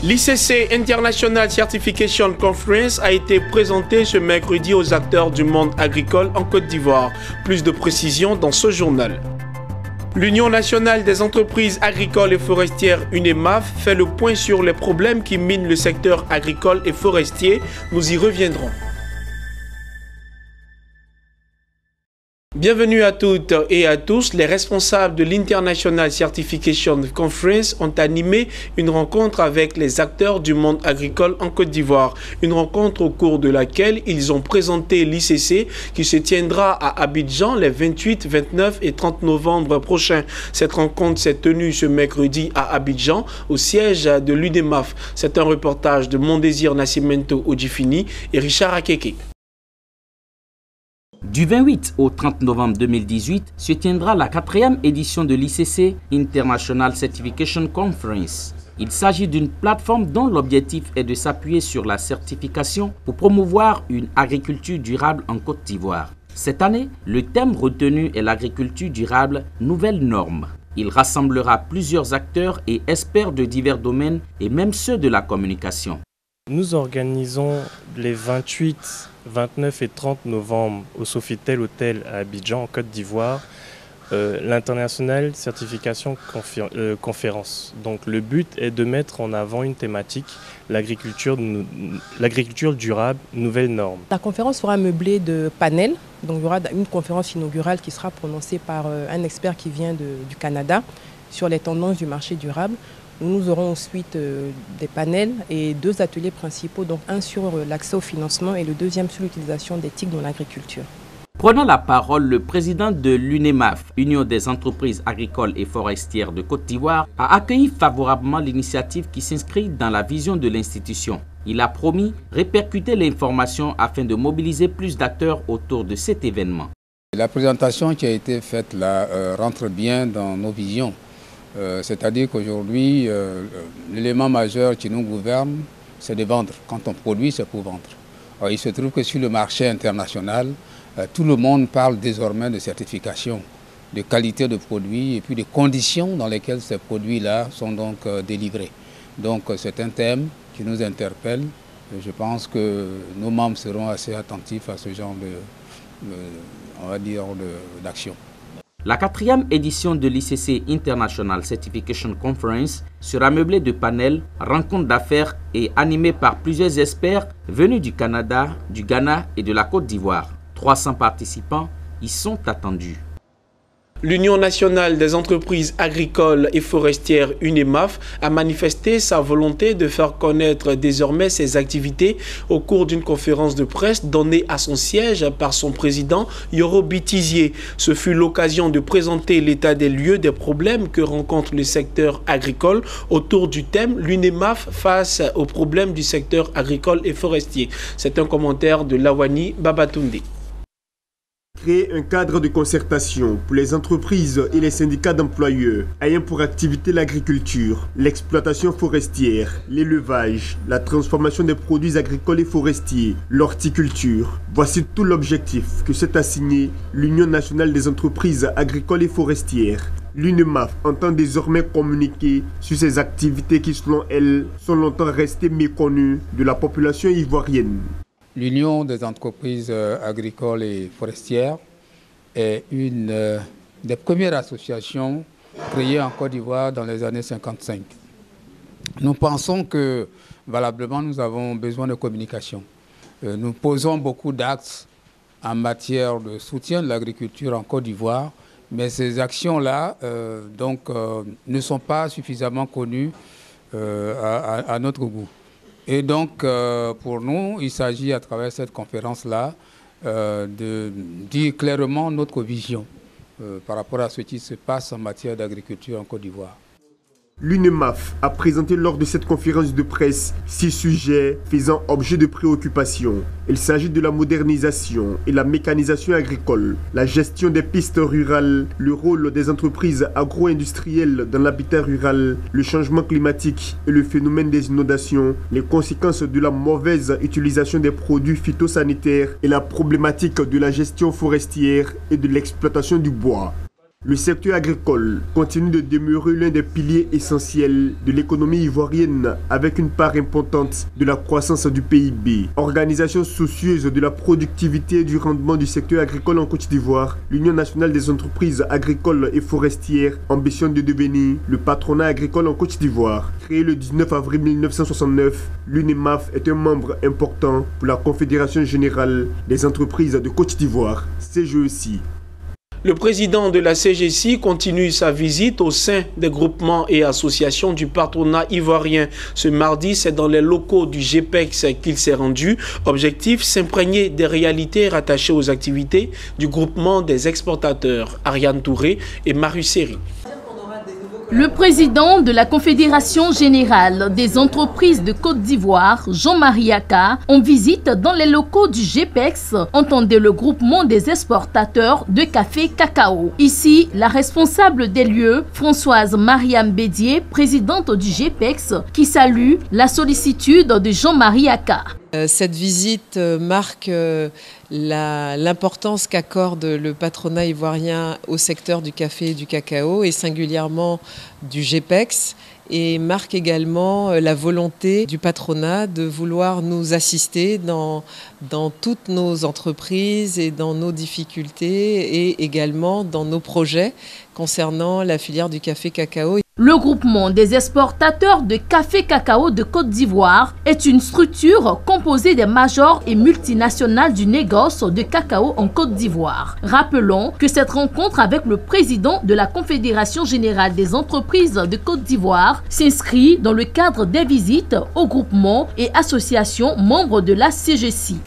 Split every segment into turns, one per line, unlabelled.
L'ICC International Certification Conference a été présenté ce mercredi aux acteurs du monde agricole en Côte d'Ivoire. Plus de précisions dans ce journal. L'Union nationale des entreprises agricoles et forestières UNEMAF fait le point sur les problèmes qui minent le secteur agricole et forestier. Nous y reviendrons. Bienvenue à toutes et à tous. Les responsables de l'International Certification Conference ont animé une rencontre avec les acteurs du monde agricole en Côte d'Ivoire. Une rencontre au cours de laquelle ils ont présenté l'ICC qui se tiendra à Abidjan les 28, 29 et 30 novembre prochains. Cette rencontre s'est tenue ce mercredi à Abidjan au siège de l'UNEMAF. C'est un reportage de Mondésir Nascimento Odjifini et Richard Akeke.
Du 28 au 30 novembre 2018 se tiendra la 4e édition de l'ICC International Certification Conference. Il s'agit d'une plateforme dont l'objectif est de s'appuyer sur la certification pour promouvoir une agriculture durable en Côte d'Ivoire. Cette année, le thème retenu est l'agriculture durable, nouvelles normes. Il rassemblera plusieurs acteurs et experts de divers domaines et même ceux de la communication.
Nous organisons les 28, 29 et 30 novembre au Sofitel Hotel à Abidjan, en Côte d'Ivoire, l'International Certification Conférence. Donc le but est de mettre en avant une thématique, l'agriculture durable, nouvelles normes.
La conférence sera meublée de panels. Donc il y aura une conférence inaugurale qui sera prononcée par un expert qui vient du Canada sur les tendances du marché durable. Nous aurons ensuite des panels et 2 ateliers principaux, donc un sur l'accès au financement et le deuxième sur l'utilisation des TIC dans l'agriculture.
Prenant la parole, le président de l'UNEMAF, Union des entreprises agricoles et forestières de Côte d'Ivoire, a accueilli favorablement l'initiative qui s'inscrit dans la vision de l'institution. Il a promis répercuter l'information afin de mobiliser plus d'acteurs autour de cet événement.
La présentation qui a été faite là rentre bien dans nos visions. C'est-à-dire qu'aujourd'hui, l'élément majeur qui nous gouverne, c'est de vendre. Quand on produit, c'est pour vendre. Alors, il se trouve que sur le marché international, tout le monde parle désormais de certification, de qualité de produits et puis des conditions dans lesquelles ces produits-là sont donc délivrés. Donc c'est un thème qui nous interpelle. Je pense que nos membres seront assez attentifs à ce genre d'action.
La 4e édition de l'ICC International Certification Conference sera meublée de panels, rencontres d'affaires et animée par plusieurs experts venus du Canada, du Ghana et de la Côte d'Ivoire. 300 participants y sont attendus.
L'Union nationale des entreprises agricoles et forestières UNEMAF a manifesté sa volonté de faire connaître désormais ses activités au cours d'une conférence de presse donnée à son siège par son président Yoro Bitizier. Ce fut l'occasion de présenter l'état des lieux des problèmes que rencontre le secteur agricole autour du thème l'UNEMAF face aux problèmes du secteur agricole et forestier. C'est un commentaire de Lawani Babatunde.
Créer un cadre de concertation pour les entreprises et les syndicats d'employeurs ayant pour activité l'agriculture, l'exploitation forestière, l'élevage, la transformation des produits agricoles et forestiers, l'horticulture. Voici tout l'objectif que s'est assigné l'Union nationale des entreprises agricoles et forestières. L'UNEMAF entend désormais communiquer sur ces activités qui, selon elle, sont longtemps restées méconnues de la population ivoirienne.
L'Union des entreprises agricoles et forestières est une des premières associations créées en Côte d'Ivoire dans les années 55. Nous pensons que, valablement, nous avons besoin de communication. Nous posons beaucoup d'actes en matière de soutien de l'agriculture en Côte d'Ivoire, mais ces actions-là ne sont pas suffisamment connues à notre goût. Et donc, pour nous, il s'agit à travers cette conférence-là de dire clairement notre vision par rapport à ce qui se passe en matière d'agriculture en Côte d'Ivoire.
L'UNEMAF a présenté lors de cette conférence de presse 6 sujets faisant objet de préoccupation. Il s'agit de la modernisation et la mécanisation agricole, la gestion des pistes rurales, le rôle des entreprises agro-industrielles dans l'habitat rural, le changement climatique et le phénomène des inondations, les conséquences de la mauvaise utilisation des produits phytosanitaires et la problématique de la gestion forestière et de l'exploitation du bois. Le secteur agricole continue de demeurer l'un des piliers essentiels de l'économie ivoirienne avec une part importante de la croissance du PIB. Organisation soucieuse de la productivité et du rendement du secteur agricole en Côte d'Ivoire, l'Union nationale des entreprises agricoles et forestières ambitionne de devenir le patronat agricole en Côte d'Ivoire. Créé le 19 avril 1969, l'UNEMAF est un membre important pour la Confédération générale des entreprises de Côte d'Ivoire, CGECI.
Le président de la CGECI continue sa visite au sein des groupements et associations du patronat ivoirien. Ce mardi, c'est dans les locaux du GPEX qu'il s'est rendu. Objectif, s'imprégner des réalités rattachées aux activités du groupement des exportateurs. Ariane Touré et Marius Seri.
Le président de la Confédération générale des entreprises de Côte d'Ivoire, Jean-Marie Aka, en visite dans les locaux du GPEX, entendait le groupement des exportateurs de café cacao. Ici, la responsable des lieux, Françoise Mariam Bédier, présidente du GPEX, qui salue la sollicitude de Jean-Marie Aka.
Cette visite marque l'importance qu'accorde le patronat ivoirien au secteur du café et du cacao et singulièrement du GPEX, et marque également la volonté du patronat de vouloir nous assister dans toutes nos entreprises et dans nos difficultés et également dans nos projets concernant la filière du café cacao.
Le groupement des exportateurs de café cacao de Côte d'Ivoire est une structure composée des majors et multinationales du négoce de cacao en Côte d'Ivoire. Rappelons que cette rencontre avec le président de la Confédération générale des entreprises de Côte d'Ivoire s'inscrit dans le cadre des visites aux groupements et associations membres de la CGECI.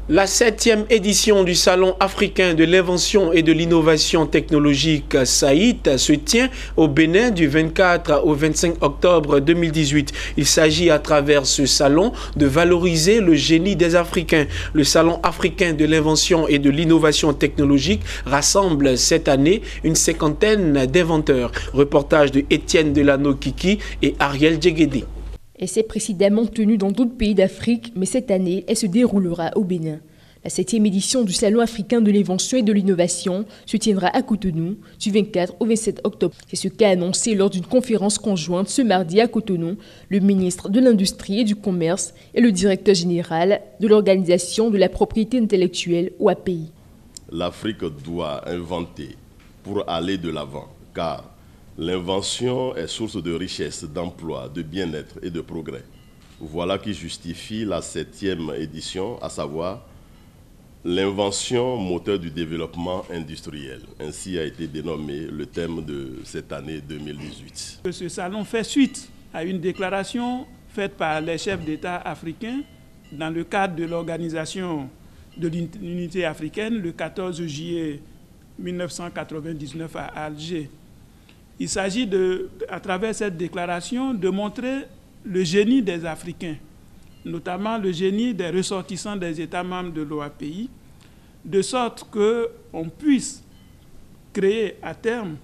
La 7e édition du Salon africain de l'invention et de l'innovation technologique SAIT se tient au Bénin du 24 au 25 octobre 2018. Il s'agit à travers ce salon de valoriser le génie des Africains. Le Salon africain de l'invention et de l'innovation technologique rassemble cette année une 50aine d'inventeurs. Reportage de Étienne Delano-Kiki et Ariel Djegede.
Elle s'est précédemment tenue dans d'autres pays d'Afrique, mais cette année, elle se déroulera au Bénin. La 7e édition du Salon africain de l'invention et de l'innovation se tiendra à Cotonou du 24 au 27 octobre. C'est ce qu'a annoncé lors d'une conférence conjointe ce mardi à Cotonou le ministre de l'Industrie et du Commerce et le directeur général de l'Organisation de la propriété intellectuelle OAPI.
L'Afrique doit inventer pour aller de l'avant, car l'invention est source de richesse, d'emploi, de bien-être et de progrès. Voilà qui justifie la 7e édition, à savoir l'invention moteur du développement industriel. Ainsi a été dénommé le thème de cette année 2018.
Ce salon fait suite à une déclaration faite par les chefs d'État africains dans le cadre de l'organisation de l'unité africaine le 14 juillet 1999 à Alger. Il s'agit, à travers cette déclaration, de montrer le génie des Africains, notamment le génie des ressortissants des États membres de l'OAPI, de sorte qu'on puisse créer à terme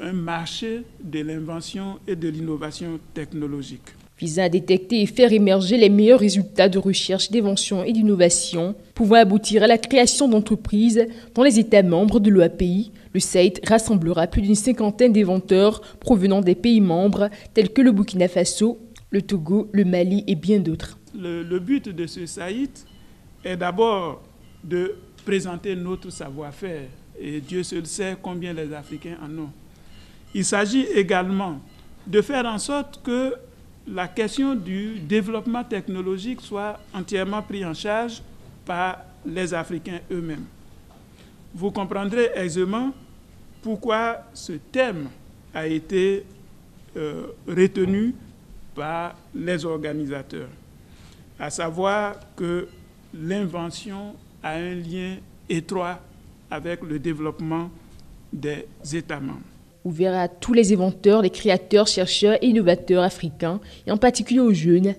un marché de l'invention et de l'innovation technologique.
Visant à détecter et faire émerger les meilleurs résultats de recherche, d'invention et d'innovation, pouvant aboutir à la création d'entreprises dans les États membres de l'OAPI, le SAIT rassemblera plus d'une 50aine d'inventeurs provenant des pays membres tels que le Burkina Faso, le Togo, le Mali et bien d'autres.
Le but de ce SAIT est d'abord de présenter notre savoir-faire, et Dieu seul sait combien les Africains en ont. Il s'agit également de faire en sorte que la question du développement technologique soit entièrement prise en charge par les Africains eux-mêmes. Vous comprendrez aisément pourquoi ce thème a été retenu par les organisateurs, à savoir que l'invention a un lien étroit avec le développement des États membres.
Ouvert à tous les inventeurs, les créateurs, chercheurs et innovateurs africains, et en particulier aux jeunes,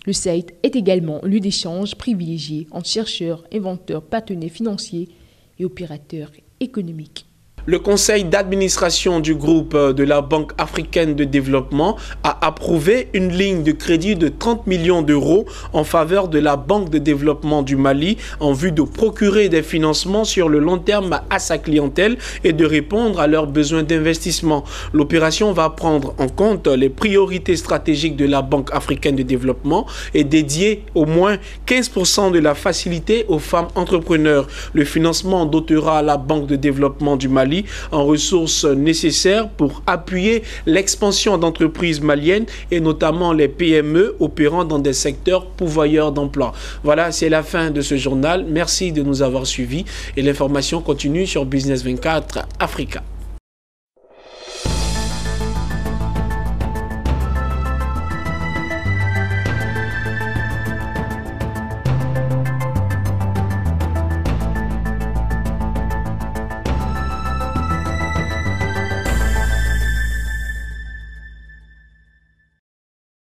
le site est également un lieu d'échange privilégié entre chercheurs, inventeurs, partenaires financiers et opérateurs économiques.
Le conseil d'administration du groupe de la Banque africaine de développement a approuvé une ligne de crédit de 30 millions d'euros en faveur de la Banque de développement du Mali en vue de procurer des financements sur le long terme à sa clientèle et de répondre à leurs besoins d'investissement. L'opération va prendre en compte les priorités stratégiques de la Banque africaine de développement et dédier au moins 15% de la facilité aux femmes entrepreneurs. Le financement dotera la Banque de développement du Mali en ressources nécessaires pour appuyer l'expansion d'entreprises maliennes et notamment les PME opérant dans des secteurs pourvoyeurs d'emplois. Voilà, c'est la fin de ce journal. Merci de nous avoir suivis et l'information continue sur Business 24 Africa.